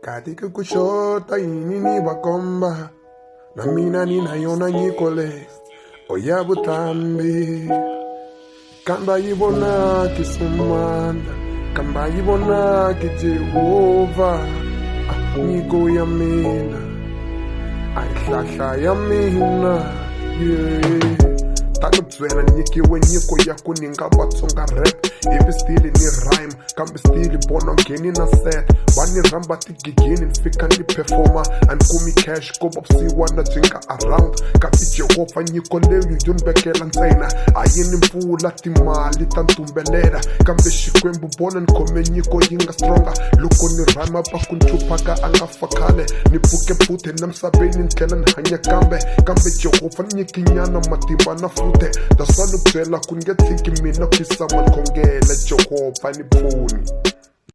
Katika kushota inini wakomba na mina ninayona nyikole oya butambi kamba yibona kisumanda kamba yibona ki Jehova nyiko ya mina aihlahla ya mina tanubyela nyikiwe nyiko ya kuninga vatsonga rap ivi stili ni rhyme kambe stili bona ngeni na set vani rhamba tigigini nfika ni performa ankumi cash ko vapsiwa na jinga around kambe Jehova nyiko leyi yo nivekela ntsena a yini mpfula timali ta ntumbelela kambe xikwembu bona ni khome nyiko yi nga stronga loko ni rhyma va ku ntluphaka a nga fa khale ni pfuke phute na misaveni ni tlhela ni hanya kambe Jehova ni nyiki nyana matimba na fute daswa ni byela ku ni nge tshiki mina khisama ni khongela Jehova ni pfuni.